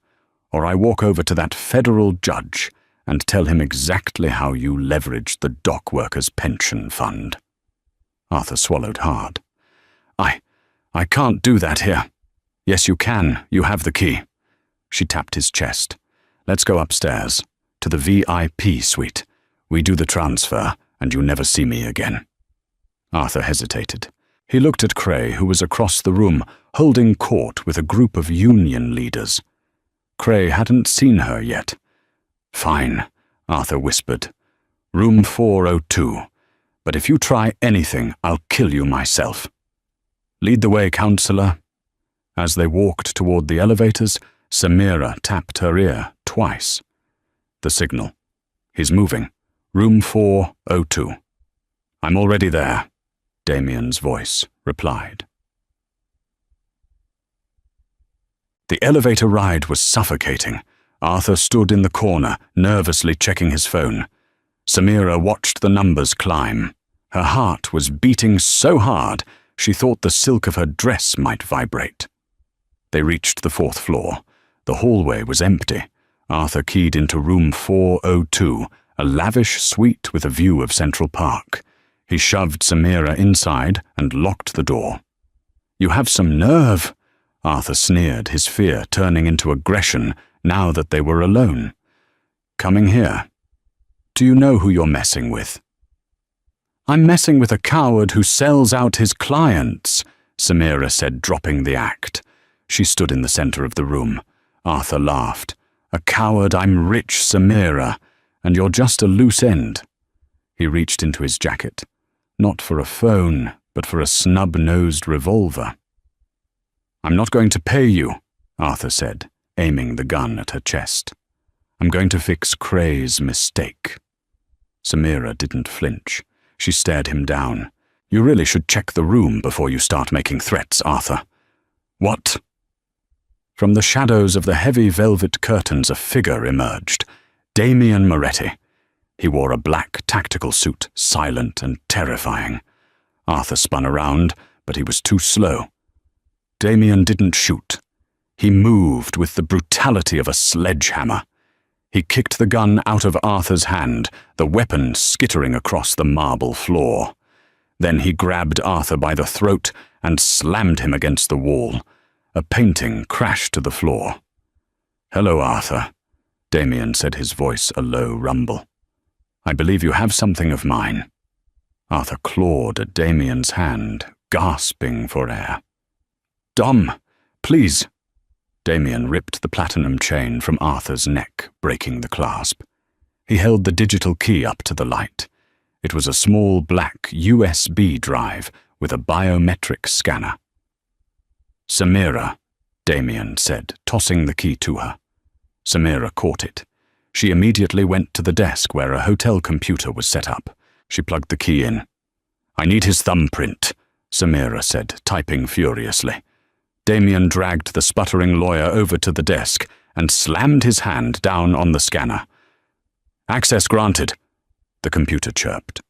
Or I walk over to that federal judge and tell him exactly how you leveraged the dock workers' pension fund." Arthur swallowed hard. I can't do that here." "Yes, you can. You have the key." She tapped his chest. "Let's go upstairs, to the VIP suite. We do the transfer, and you never see me again." Arthur hesitated. He looked at Cray, who was across the room, holding court with a group of union leaders. Cray hadn't seen her yet. "Fine," Arthur whispered. "Room 402. But if you try anything, I'll kill you myself." "Lead the way, counselor." As they walked toward the elevators, Samira tapped her ear twice. The signal. "He's moving. Room 402. "I'm already there," Damien's voice replied. The elevator ride was suffocating. Arthur stood in the corner, nervously checking his phone. Samira watched the numbers climb. Her heart was beating so hard, She thought the silk of her dress might vibrate. They reached the 4th floor. The hallway was empty. Arthur keyed into room 402, a lavish suite with a view of Central Park. He shoved Samira inside and locked the door. "You have some nerve," Arthur sneered, his fear turning into aggression now that they were alone. "Coming here. Do you know who you're messing with?" "I'm messing with a coward who sells out his clients," Samira said, dropping the act. She stood in the center of the room. Arthur laughed. "A coward, I'm rich, Samira, and you're just a loose end." He reached into his jacket, not for a phone, but for a snub-nosed revolver. "I'm not going to pay you," Arthur said, aiming the gun at her chest. "I'm going to fix Cray's mistake." Samira didn't flinch. She stared him down. "You really should check the room before you start making threats, Arthur." "What?" From the shadows of the heavy velvet curtains a figure emerged. Damien Moretti. He wore a black tactical suit, silent and terrifying. Arthur spun around, but he was too slow. Damien didn't shoot. He moved with the brutality of a sledgehammer. He kicked the gun out of Arthur's hand, the weapon skittering across the marble floor. Then he grabbed Arthur by the throat and slammed him against the wall. A painting crashed to the floor. "Hello, Arthur," Damien said, his voice a low rumble. "I believe you have something of mine." Arthur clawed at Damien's hand, gasping for air. "Dom, please." Damien ripped the platinum chain from Arthur's neck, breaking the clasp. He held the digital key up to the light. It was a small black USB drive with a biometric scanner. "Samira," Damien said, tossing the key to her. Samira caught it. She immediately went to the desk where a hotel computer was set up. She plugged the key in. "I need his thumbprint," Samira said, typing furiously. Damien dragged the sputtering lawyer over to the desk and slammed his hand down on the scanner. "Access granted," the computer chirped.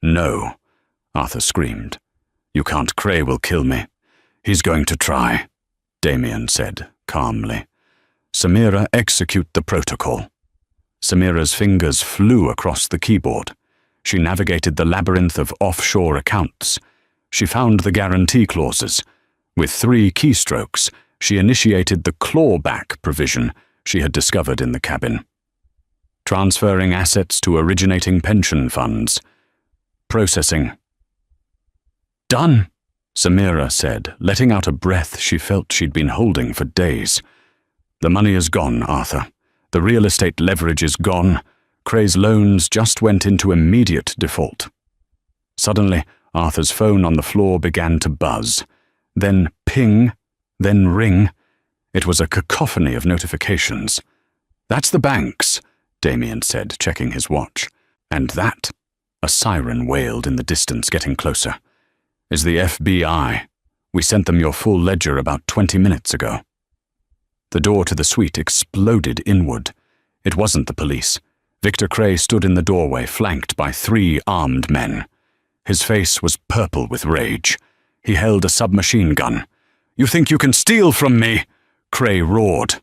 "No," Arthur screamed. "You can't. Cray will kill me." "He's going to try," Damien said, calmly. "Samira, execute the protocol." Samira's fingers flew across the keyboard. She navigated the labyrinth of offshore accounts. She found the guarantee clauses. With 3 keystrokes, she initiated the clawback provision she had discovered in the cabin. Transferring assets to originating pension funds. Processing. "Done," Samira said, letting out a breath she felt she'd been holding for days. "The money is gone, Arthur. The real estate leverage is gone. Cray's loans just went into immediate default." Suddenly, Arthur's phone on the floor began to buzz. Then ping, then ring. It was a cacophony of notifications. "That's the banks," Damien said, checking his watch. "And that," a siren wailed in the distance, getting closer, "is the FBI. We sent them your full ledger about 20 minutes ago." The door to the suite exploded inward. It wasn't the police. Victor Cray stood in the doorway, flanked by 3 armed men. His face was purple with rage. He held a submachine gun. "You think you can steal from me?" Cray roared.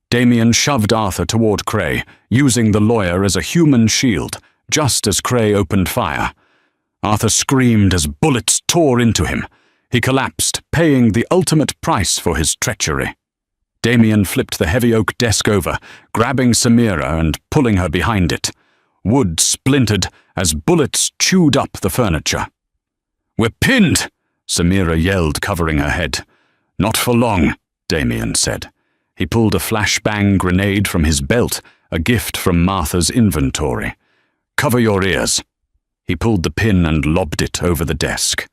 Damien shoved Arthur toward Cray, using the lawyer as a human shield, just as Cray opened fire. Arthur screamed as bullets tore into him. He collapsed, paying the ultimate price for his treachery. Damien flipped the heavy oak desk over, grabbing Samira and pulling her behind it. Wood splintered as bullets chewed up the furniture. "We're pinned!" Samira yelled, covering her head. "Not for long," Damien said. He pulled a flashbang grenade from his belt, a gift from Martha's inventory. "Cover your ears." He pulled the pin and lobbed it over the desk.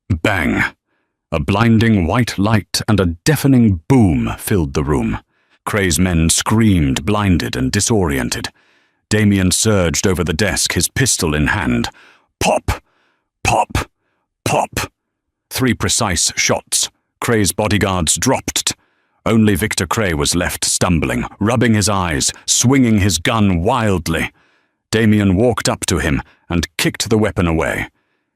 Bang! A blinding white light and a deafening boom filled the room. Cray's men screamed, blinded and disoriented. Damien surged over the desk, his pistol in hand. Pop! Pop! Pop! 3 precise shots. Cray's bodyguards dropped. Only Victor Cray was left stumbling, rubbing his eyes, swinging his gun wildly. Damien walked up to him and kicked the weapon away.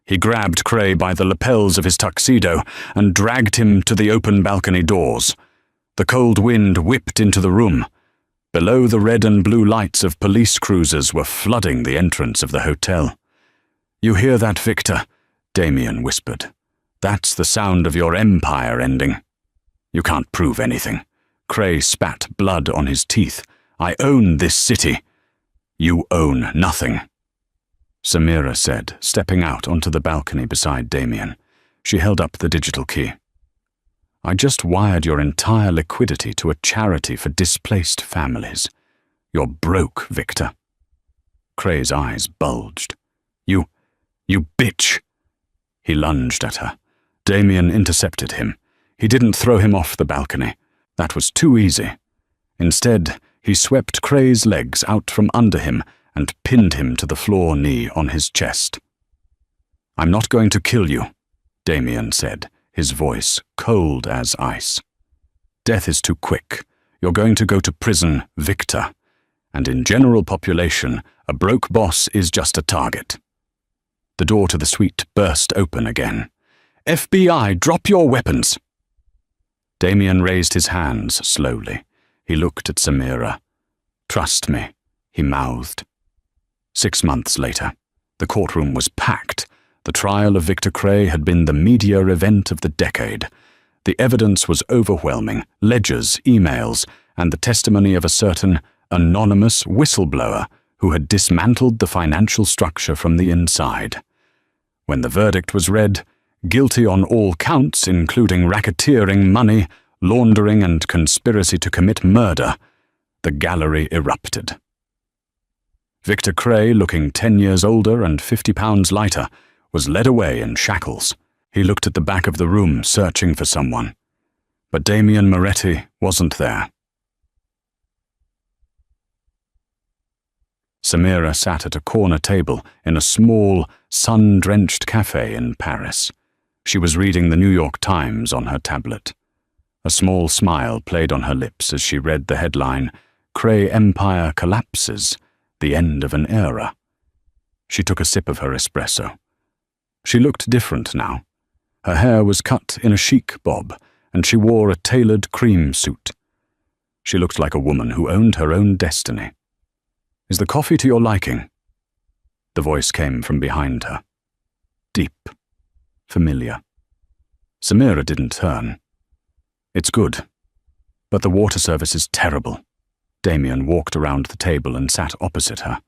He grabbed Cray by the lapels of his tuxedo and dragged him to the open balcony doors. The cold wind whipped into the room. Below, the red and blue lights of police cruisers were flooding the entrance of the hotel. "You hear that, Victor?" Damien whispered. "That's the sound of your empire ending." "You can't prove anything." Cray spat blood on his teeth. "I own this city." "You own nothing," Samira said, stepping out onto the balcony beside Damien. She held up the digital key. "I just wired your entire liquidity to a charity for displaced families. You're broke, Victor." Cray's eyes bulged. You bitch!" He lunged at her. Damien intercepted him. He didn't throw him off the balcony. That was too easy. Instead, he swept Cray's legs out from under him and pinned him to the floor knee on his chest. "I'm not going to kill you," Damien said, his voice cold as ice. "Death is too quick. You're going to go to prison, Victor. And in general population, a broke boss is just a target." The door to the suite burst open again. "FBI, drop your weapons!" Damien raised his hands slowly. He looked at Samira. "Trust me," he mouthed. 6 months later, the courtroom was packed. The trial of Victor Cray had been the media event of the decade. The evidence was overwhelming: ledgers, emails, and the testimony of a certain anonymous whistleblower who had dismantled the financial structure from the inside. When the verdict was read, guilty on all counts, including racketeering, money laundering, and conspiracy to commit murder, the gallery erupted. Victor Cray, looking 10 years older and 50 pounds lighter, was led away in shackles. He looked at the back of the room, searching for someone. But Damien Moretti wasn't there. Samira sat at a corner table in a small, sun-drenched cafe in Paris. She was reading the New York Times on her tablet. A small smile played on her lips as she read the headline, "Cray Empire Collapses, the End of an Era." She took a sip of her espresso. She looked different now. Her hair was cut in a chic bob, and she wore a tailored cream suit. She looked like a woman who owned her own destiny. "Is the coffee to your liking?" The voice came from behind her. Deep. Familiar. Samira didn't turn. "It's good. But the water service is terrible." Damien walked around the table and sat opposite her.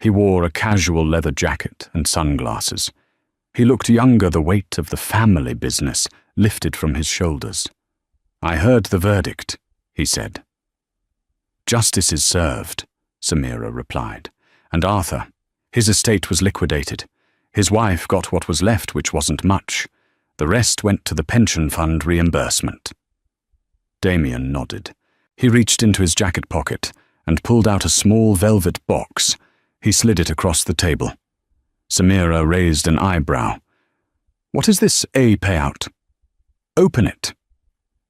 He wore a casual leather jacket and sunglasses. He looked younger, the weight of the family business lifted from his shoulders. "I heard the verdict," he said. "Justice is served," Samira replied. "And Arthur, his estate was liquidated. His wife got what was left, which wasn't much. The rest went to the pension fund reimbursement." Damien nodded. He reached into his jacket pocket and pulled out a small velvet box. He slid it across the table. Samira raised an eyebrow. "What is this A payout?" "Open it."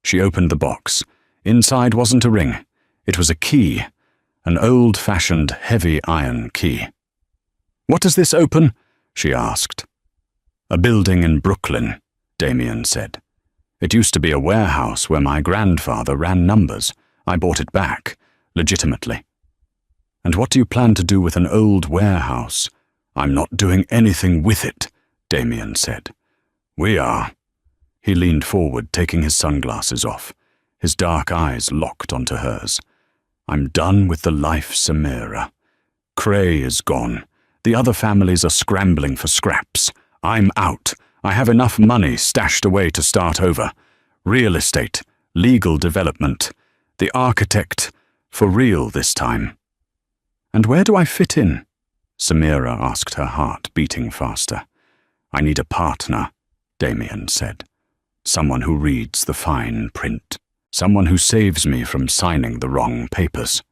She opened the box. Inside wasn't a ring. It was a key, an old-fashioned heavy iron key. "What does this open?" she asked. "A building in Brooklyn," Damien said. "It used to be a warehouse where my grandfather ran numbers. I bought it back, legitimately." "And what do you plan to do with an old warehouse?" "I'm not doing anything with it," Damien said. "We are." He leaned forward, taking his sunglasses off. His dark eyes locked onto hers. "I'm done with the life, Samira. Cray is gone. The other families are scrambling for scraps. I'm out. I have enough money stashed away to start over. Real estate, legal development, the architect, for real this time." "And where do I fit in?" Samira asked, her heart beating faster. "I need a partner," Damien said. "Someone who reads the fine print. Someone who saves me from signing the wrong papers.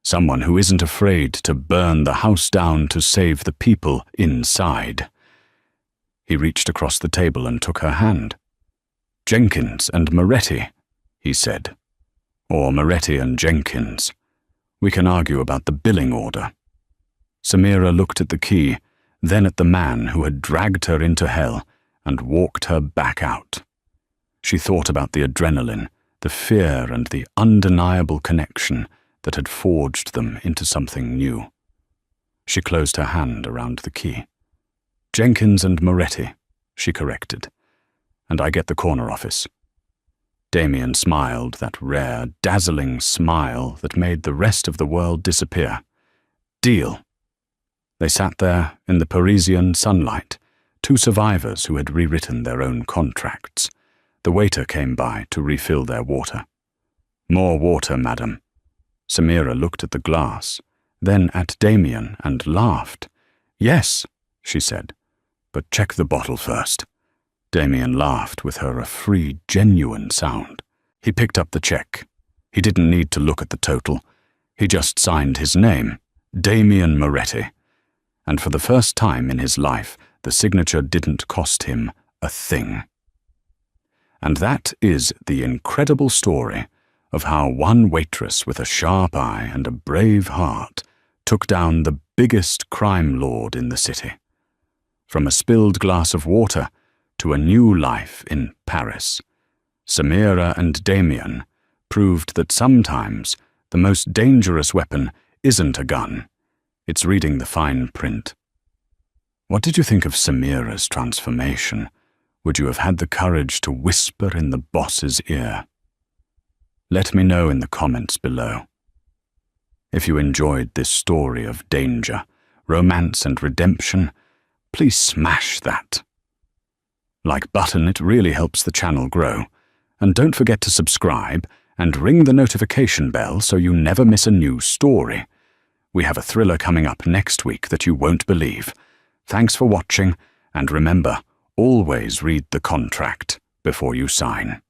Someone who isn't afraid to burn the house down to save the people inside." He reached across the table and took her hand. "Jenkins and Moretti," he said. "Or Moretti and Jenkins. We can argue about the billing order." Samira looked at the key, then at the man who had dragged her into hell and walked her back out. She thought about the adrenaline, the fear, and the undeniable connection that had forged them into something new. She closed her hand around the key. "Jenkins and Moretti," she corrected. "And I get the corner office." Damien smiled, that rare, dazzling smile that made the rest of the world disappear. "Deal." They sat there in the Parisian sunlight, two survivors who had rewritten their own contracts. The waiter came by to refill their water. "More water, madam." Samira looked at the glass, then at Damien and laughed. "Yes," she said, "but check the bottle first." Damien laughed with her a free, genuine sound. He picked up the check. He didn't need to look at the total. He just signed his name, Damien Moretti. And for the first time in his life, the signature didn't cost him a thing. And that is the incredible story of how one waitress with a sharp eye and a brave heart took down the biggest crime lord in the city. From a spilled glass of water to a new life in Paris, Samira and Damien proved that sometimes the most dangerous weapon isn't a gun, it's reading the fine print. What did you think of Samira's transformation? Would you have had the courage to whisper in the boss's ear? Let me know in the comments below. If you enjoyed this story of danger, romance, and redemption, please smash that like button. It really helps the channel grow. And don't forget to subscribe and ring the notification bell so you never miss a new story. We have a thriller coming up next week that you won't believe. Thanks for watching, and remember, always read the contract before you sign.